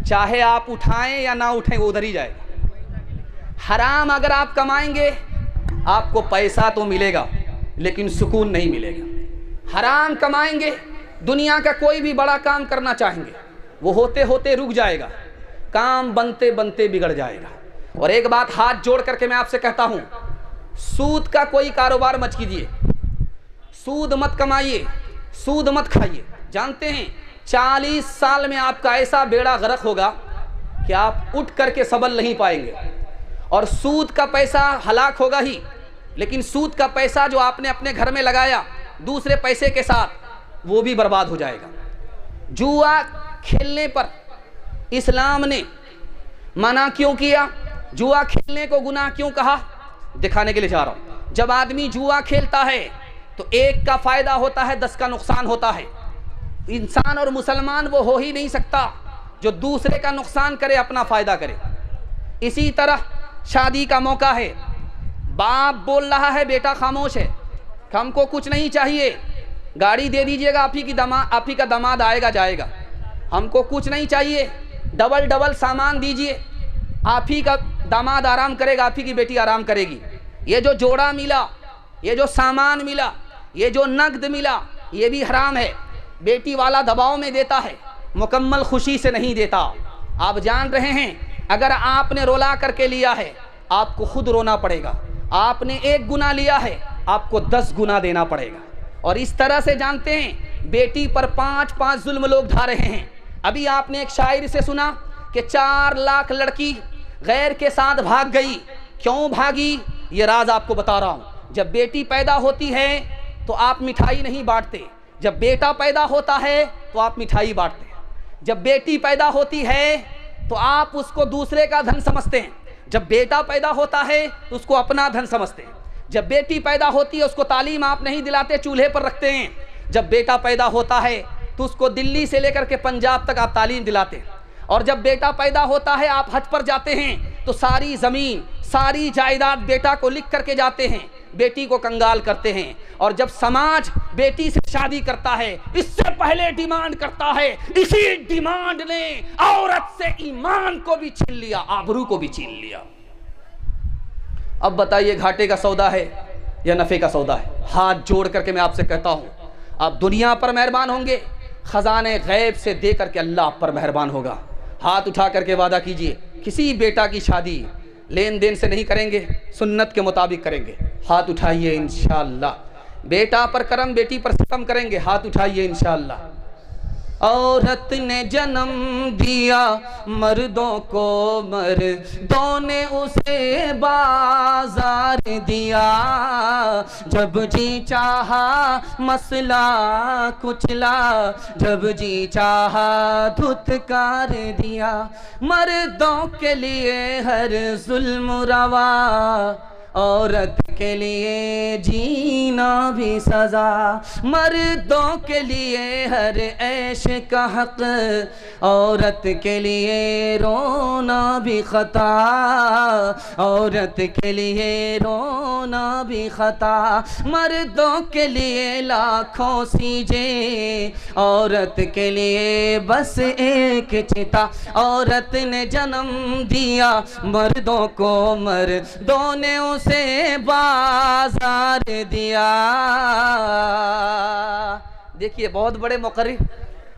चाहे आप उठाएं या ना उठाएं वो उधर ही जाएगा। हराम अगर आप कमाएंगे आपको पैसा तो मिलेगा लेकिन सुकून नहीं मिलेगा। हराम कमाएंगे, दुनिया का कोई भी बड़ा काम करना चाहेंगे वो होते होते रुक जाएगा, काम बनते बनते बिगड़ जाएगा। और एक बात हाथ जोड़ करके मैं आपसे कहता हूं, सूद का कोई कारोबार मत कीजिए, सूद मत कमाइए, सूद मत खाइए। जानते हैं 40 साल में आपका ऐसा बेड़ा गर्क होगा कि आप उठ करके सबल नहीं पाएंगे। और सूद का पैसा हलाक होगा ही, लेकिन सूद का पैसा जो आपने अपने घर में लगाया दूसरे पैसे के साथ वो भी बर्बाद हो जाएगा। जुआ खेलने पर इस्लाम ने मना क्यों किया, जुआ खेलने को गुनाह क्यों कहा, दिखाने के लिए जा रहा हूं। जब आदमी जुआ खेलता है तो एक का फायदा होता है, 10 का नुकसान होता है। इंसान और मुसलमान वो हो ही नहीं सकता जो दूसरे का नुकसान करे अपना फायदा करे। इसी तरह शादी का मौका है, बाप बोल रहा है बेटा खामोश है, हमको कुछ नहीं चाहिए, गाड़ी दे दीजिएगा, आप ही का दामाद आएगा जाएगा, हमको कुछ नहीं चाहिए, डबल डबल सामान दीजिए, आप ही का दामाद आराम करेगा, आप ही की बेटी आराम करेगी। ये जो जोड़ा मिला, ये जो सामान मिला, ये जो नगद मिला, ये भी हराम है। बेटी वाला दबाव में देता है, मुकम्मल खुशी से नहीं देता। आप जान रहे हैं अगर आपने रोला करके लिया है आपको खुद रोना पड़ेगा, आपने 1 गुना लिया है आपको 10 गुना देना पड़ेगा। और इस तरह से जानते हैं बेटी पर 5-5 जुल्म लोग ढा रहे हैं। अभी आपने एक शायर से सुना कि 4 लाख लड़की गैर के साथ भाग गई, क्यों भागी ये राज आपको बता रहा हूँ। जब बेटी पैदा होती है तो आप मिठाई नहीं बांटते, जब बेटा पैदा होता है तो आप मिठाई बांटते हैं। जब बेटी पैदा होती है तो आप उसको दूसरे का धन समझते हैं, जब बेटा पैदा होता है तो उसको अपना धन समझते हैं। जब बेटी पैदा होती है उसको तालीम आप नहीं दिलाते, चूल्हे पर रखते हैं। जब बेटा पैदा होता है तो उसको दिल्ली से लेकर के पंजाब तक आप तालीम दिलाते हैं। और जब बेटा पैदा होता है आप हज पर जाते हैं तो सारी ज़मीन सारी जायदाद बेटा को लिख करके जाते हैं, बेटी को कंगाल करते हैं। और जब समाज बेटी से शादी करता है इससे पहले डिमांड करता है, इसी डिमांड ने औरत से ईमान को भी छीन लिया, आबरू को भी छीन लिया। अब बताइए घाटे का सौदा है या नफ़े का सौदा है? हाथ जोड़ करके मैं आपसे कहता हूँ, आप दुनिया पर मेहरबान होंगे, खजाने गैब से दे करके अल्लाह आप पर मेहरबान होगा। हाथ उठा करके वादा कीजिए किसी बेटा की शादी लेन देन से नहीं करेंगे, सुन्नत के मुताबिक करेंगे। हाथ उठाइए इंशाअल्लाह। बेटा पर करम, बेटी पर सितम करेंगे, हाथ उठाइए इंशाअल्लाह। औरत ने जन्म दिया मर्दों को, मर्दों ने उसे बाजार दिया। जब जी चाहा मसला कुचला, जब जी चाहा धुतकार दिया। मर्दों के लिए हर जुल्म रवा, औरत के लिए जीना भी सजा। मर्दों के लिए हर ऐश का हक, औरत के लिए रोना भी खता। औरत के लिए रोना भी खता। मर्दों के लिए लाखों सीजे, औरत के लिए बस एक चिता। औरत ने जन्म दिया मर्दों को, मर्दों ने उसे बाजार दिया। देखिए बहुत बड़े मुकर्रिर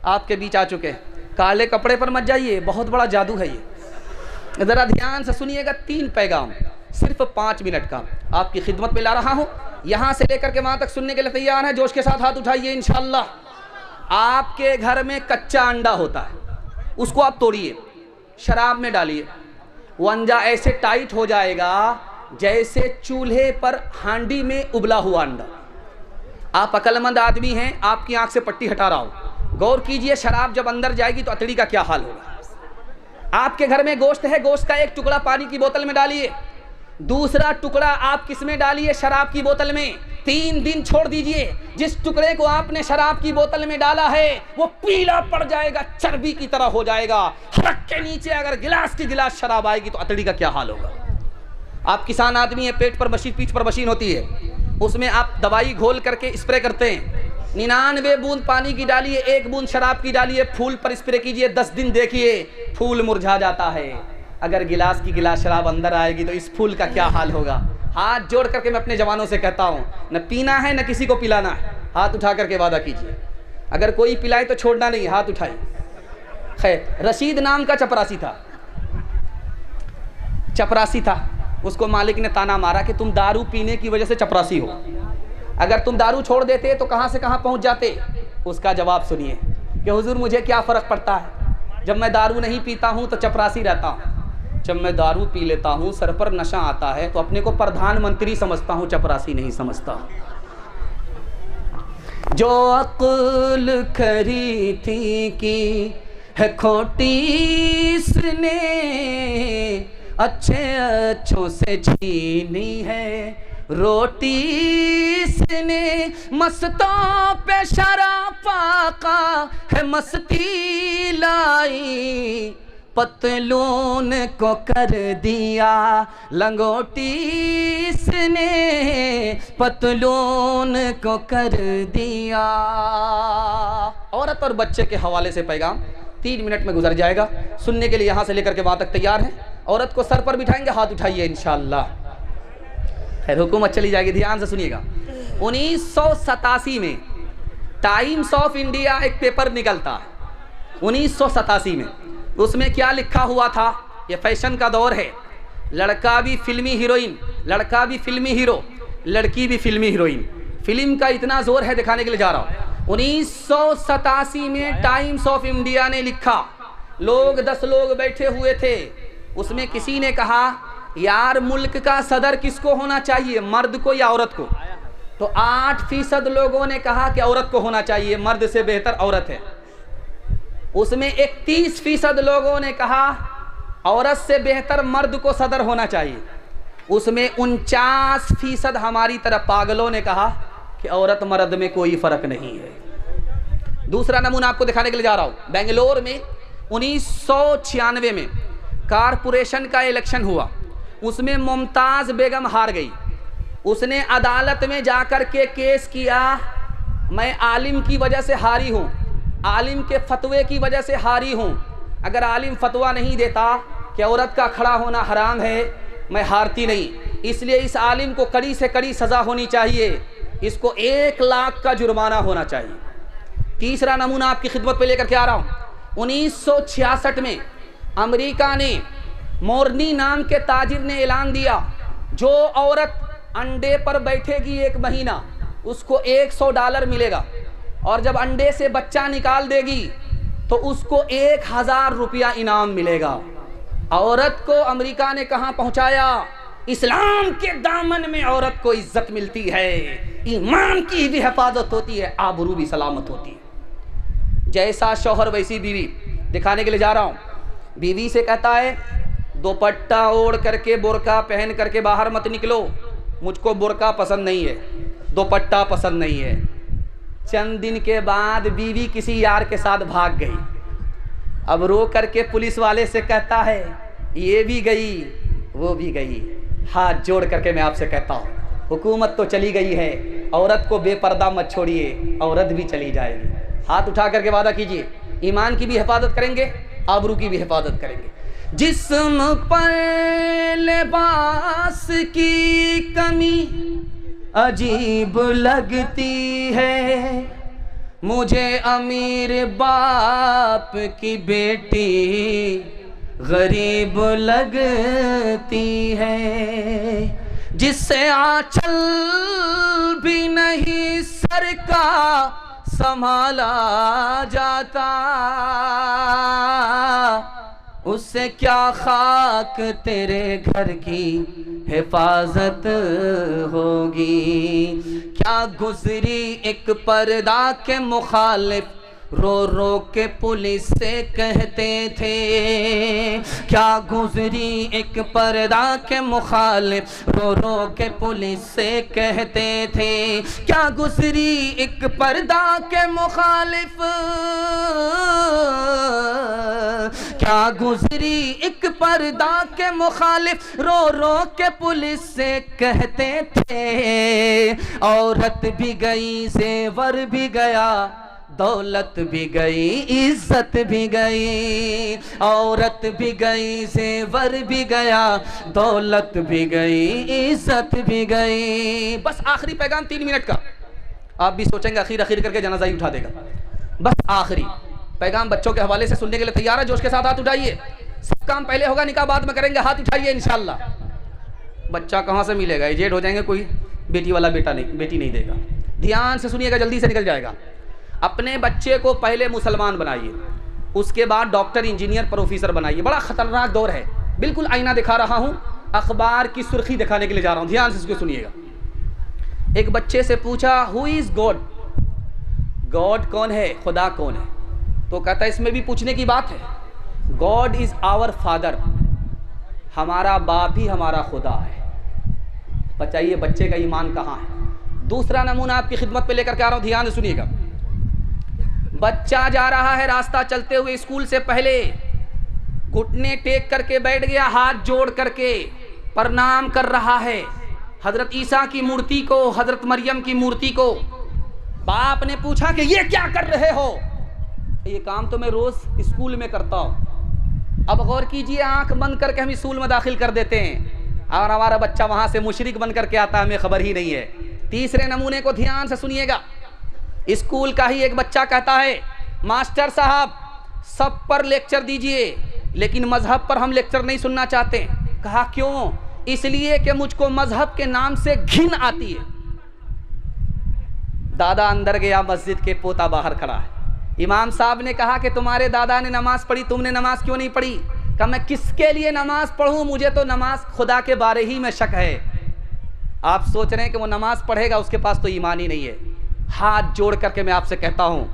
आपके बीच आ चुके हैं। काले कपड़े पर मत जाइए, बहुत बड़ा जादू है ये। ज़रा ध्यान से सुनिएगा, 3 पैगाम सिर्फ 5 मिनट का आपकी खिदमत में ला रहा हूँ। यहाँ से लेकर के वहाँ तक सुनने के लिए तैयार है? जोश के साथ हाथ उठाइए इंशाअल्लाह। आपके घर में कच्चा अंडा होता है, उसको आप तोड़िए, शराब में डालिए, वो अंडा ऐसे टाइट हो जाएगा जैसे चूल्हे पर हांडी में उबला हुआ अंडा। आप अक्लमंद आदमी हैं, आपकी आंख से पट्टी हटा रहा हूं, गौर कीजिए, शराब जब अंदर जाएगी तो अतड़ी का क्या हाल होगा। आपके घर में गोश्त है, गोश्त का 1 टुकड़ा पानी की बोतल में डालिए, दूसरा टुकड़ा आप किस में डालिए? शराब की बोतल में, 3 दिन छोड़ दीजिए, जिस टुकड़े को आपने शराब की बोतल में डाला है वो पीला पड़ जाएगा, चर्बी की तरह हो जाएगा। हलक के नीचे अगर गिलास की गिलास शराब आएगी तो अतड़ी का क्या हाल होगा। आप किसान आदमी है, पेट पर मशीन, पीठ पर मशीन होती है, उसमें आप दवाई घोल करके स्प्रे करते हैं। 99 बूंद पानी की डालिए, 1 बूंद शराब की डालिए, फूल पर स्प्रे कीजिए, 10 दिन देखिए फूल मुरझा जाता है। अगर गिलास की गिलास शराब अंदर आएगी तो इस फूल का क्या हाल होगा। हाथ जोड़ करके मैं अपने जवानों से कहता हूँ, न पीना है न किसी को पिलाना है। हाथ उठा करके वादा कीजिए, अगर कोई पिलाए तो छोड़ना नहीं, हाथ उठाइए। खैर, रशीद नाम का चपरासी था, उसको मालिक ने ताना मारा कि तुम दारू पीने की वजह से चपरासी हो, अगर तुम दारू छोड़ देते तो कहाँ से कहाँ पहुँच जाते। उसका जवाब सुनिए कि हुजूर मुझे क्या फ़र्क पड़ता है, जब मैं दारू नहीं पीता हूँ तो चपरासी रहता हूँ, जब मैं दारू पी लेता हूँ सर पर नशा आता है तो अपने को प्रधानमंत्री समझता हूँ, चपरासी नहीं समझता। जो अक्ल खरी थी की है खोटी इसने, अच्छे अच्छों से छीनी है रोटी इसने, मस्तों पे शराफा का है मस्ती लाई, पतलून को कर दिया लंगोटी इसने, पतलून को कर दिया। औरत और बच्चे के हवाले से पैगाम 3 मिनट में गुजर जाएगा, सुनने के लिए यहाँ से लेकर के वहाँ तक तैयार हैं। औरत को सर पर बिठाएंगे, हाथ उठाइए इंशाअल्लाह। खैर, हुकूमत चली जाएगी, ध्यान से सुनिएगा। 1987 में टाइम्स ऑफ इंडिया एक पेपर निकलता है 1987 में, उसमें क्या लिखा हुआ था, ये फैशन का दौर है, लड़का भी फिल्मी हीरोइन, लड़का भी फिल्मी हीरो, लड़की भी फिल्मी हीरोइन। फिल्म का इतना जोर है, दिखाने के लिए जा रहा हूँ। 1987 में टाइम्स ऑफ इंडिया ने लिखा, 10 लोग बैठे हुए थे, उसमें किसी ने कहा यार मुल्क का सदर किसको होना चाहिए, मर्द को या औरत को। तो 8% लोगों ने कहा कि औरत को होना चाहिए, मर्द से बेहतर औरत है। उसमें 31% लोगों ने कहा औरत से बेहतर मर्द को सदर होना चाहिए। उसमें 49% हमारी तरह पागलों ने कहा कि औरत मर्द में कोई फर्क नहीं है। दूसरा नमूना आपको दिखाने के लिए जा रहा हूं। बेंगलोर में 1996 में कारपोरेशन का इलेक्शन हुआ, उसमें मुमताज़ बेगम हार गई। उसने अदालत में जाकर के केस किया, मैं आलिम की वजह से हारी हूँ, आलिम के फतवे की वजह से हारी हूँ। अगर आलिम फतवा नहीं देता कि औरत का खड़ा होना हराम है, मैं हारती नहीं। इसलिए इस आलिम को कड़ी से कड़ी सज़ा होनी चाहिए, इसको 1 लाख का जुर्माना होना चाहिए। तीसरा नमूना आपकी खिदमत पे लेकर के आ रहा हूँ। 1966 में अमेरिका ने मोरनी नाम के ताजिर ने ऐलान दिया, जो औरत अंडे पर बैठेगी 1 महीना उसको $100 मिलेगा, और जब अंडे से बच्चा निकाल देगी तो उसको 1000 रुपया इनाम मिलेगा। औरत को अमेरिका ने कहां पहुंचाया, इस्लाम के दामन में औरत को इज्जत मिलती है, ईमान की भी हिफाजत होती है, आबरू भी सलामत होती है। जैसा शौहर वैसी बीवी, दिखाने के लिए जा रहा हूं। बीवी से कहता है दुपट्टा ओढ़ करके बुर्का पहन करके बाहर मत निकलो, मुझको बुर्का पसंद नहीं है, दुपट्टा पसंद नहीं है। चंद दिन के बाद बीवी किसी यार के साथ भाग गई। अब रो करके पुलिस वाले से कहता है ये भी गई वो भी गई। हाथ जोड़ करके मैं आपसे कहता हूँ, हुकूमत तो चली गई है, औरत को बेपर्दा मत छोड़िए, औरत भी चली जाएगी। हाथ उठा करके वादा कीजिए, ईमान की भी हिफाजत करेंगे, आबरू की भी हिफाजत करेंगे। जिस्म पर लिबास की कमी अजीब लगती है, मुझे अमीर बाप की बेटी गरीब लगती है, जिससे आंचल भी नहीं सर का संभाला जाता, उससे क्या खाक तेरे घर की हिफाजत होगी। क्या गुजरी एक पर्दा के मुखालिफ रो रो के पुलिस से कहते थे, क्या गुजरी एक पर्दा के मुखालिफ। रो रो के पुलिस से कहते थे, क्या गुजरी एक पर्दा के मुखालिफ, क्या गुजरी एक पर्दा के मुखालिफ। रो रो के पुलिस से कहते थे, औरत भी गई ज़ेवर भी गया, दौलत भी गई इज्जत भी गई। औरत भी गई ज़ेवर भी गया, दौलत भी गई इज्जत भी गई। बस आखिरी पैगाम 3 मिनट का। आप भी सोचेंगे आखिर आखिर करके जनाजा ही उठा देगा। बस आखिरी पैगाम बच्चों के हवाले से सुनने के लिए तैयार है? जोश के साथ हाथ उठाइए। सब काम पहले होगा, निकाह बाद में करेंगे। हाथ उठाइए इंशाअल्लाह। बच्चा कहाँ से मिलेगा? एजेड हो जाएंगे, कोई बेटी वाला बेटा नहीं, बेटी नहीं देगा। ध्यान से सुनिएगा, जल्दी से निकल जाएगा। अपने बच्चे को पहले मुसलमान बनाइए, उसके बाद डॉक्टर, इंजीनियर, प्रोफेसर बनाइए। बड़ा खतरनाक दौर है। बिल्कुल आईना दिखा रहा हूँ, अखबार की सुर्खी दिखाने के लिए जा रहा हूँ। ध्यान से इसको सुनिएगा। एक बच्चे से पूछा, हु इज गॉड? गॉड कौन है, खुदा कौन है? तो कहता है इसमें भी पूछने की बात है। गॉड इज आवर फादर, हमारा बाप ही हमारा खुदा है। बताइए बच्चे का ईमान कहाँ है? दूसरा नमूना आपकी खिदमत पे लेकर के आ रहा हूँ, ध्यान से सुनिएगा। बच्चा जा रहा है, रास्ता चलते हुए स्कूल से पहले घुटने टेक करके बैठ गया, हाथ जोड़ करके प्रणाम कर रहा है हजरत ईसा की मूर्ति को, हजरत मरियम की मूर्ति को। बाप ने पूछा कि ये क्या कर रहे हो? ये काम तो मैं रोज स्कूल में करता हूँ। अब गौर कीजिए, आंख बंद करके हम स्कूल में दाखिल कर देते हैं और हमारा बच्चा वहां से मुशरिक बन करके आता है, हमें खबर ही नहीं है। तीसरे नमूने को ध्यान से सुनिएगा। स्कूल का ही एक बच्चा कहता है, मास्टर साहब सब पर लेक्चर दीजिए, लेकिन मजहब पर हम लेक्चर नहीं सुनना चाहते। कहा क्यों? इसलिए कि मुझको मजहब के नाम से घिन आती है। दादा अंदर गया मस्जिद के, पोता बाहर खड़ा है। इमाम साहब ने कहा कि तुम्हारे दादा ने नमाज पढ़ी, तुमने नमाज क्यों नहीं पढ़ी? कहा मैं किसके लिए नमाज पढ़ूं, मुझे तो नमाज खुदा के बारे ही में शक है। आप सोच रहे हैं कि वो नमाज पढ़ेगा, उसके पास तो ईमान ही नहीं है। हाथ जोड़ करके मैं आपसे कहता हूं,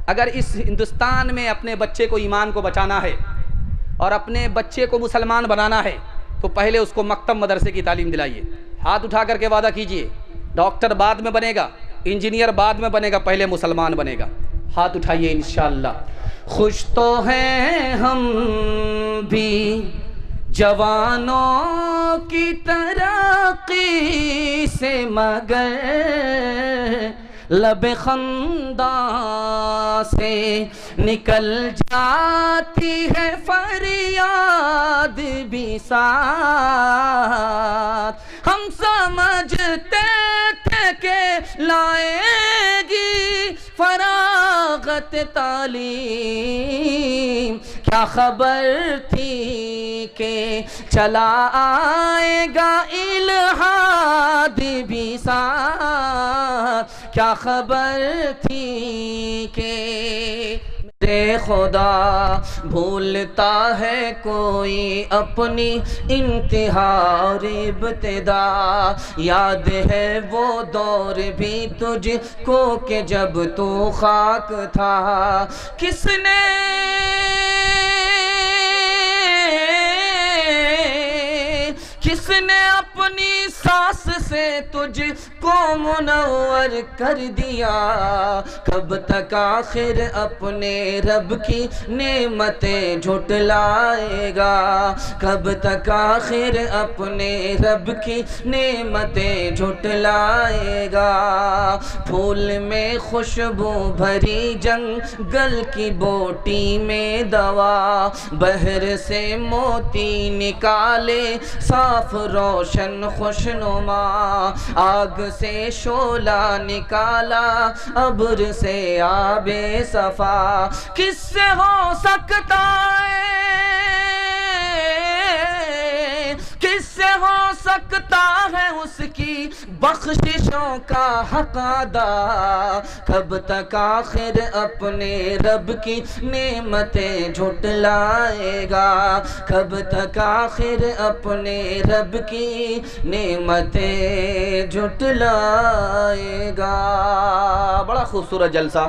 अगर इस हिंदुस्तान में अपने बच्चे को ईमान को बचाना है और अपने बच्चे को मुसलमान बनाना है, तो पहले उसको मकतब मदरसे की तालीम दिलाइए। हाथ उठा करके वादा कीजिए, डॉक्टर बाद में बनेगा, इंजीनियर बाद में बनेगा, पहले मुसलमान बनेगा। हाथ उठाइए इंशाअल्लाह। खुश तो हैं हम भी जवानों की तरक्की से, मगर लब खंदा से निकल जाती है फरियाद भी साथ। हम समझते थे कि लाएगी फरागत तालीम, क्या खबर थी कि चला आएगा इल्हाद भी साथ। क्या खबर थी कि मेरे खुदा भूलता है कोई अपनी इंतहा और इब्तिदा। याद है वो दौर भी तुझको कि जब तू खाक था, किसने अपनी सांस से तुझको मुनव्वर कर दिया। कब तक आखिर अपने रब की नेमतें झुटलाएगा? कब तक आखिर अपने रब की नेमतें झुटलाएगा? फूल में खुशबू भरी जंगल की बोटी में दवा, बहर से मोती निकाले साफ रोशन खुशनुमा, आग से शोला निकाला अब्र से आबे सफा। किससे हो सकता है, किससे हो सकता है उसकी बख्शिशों का हक अदा? कब तक आखिर अपने रब की नेमतें झुटलाएगा? कब तक आखिर अपने रब की नेमतें झुटलाएगा? बड़ा खूबसूरत जलसा।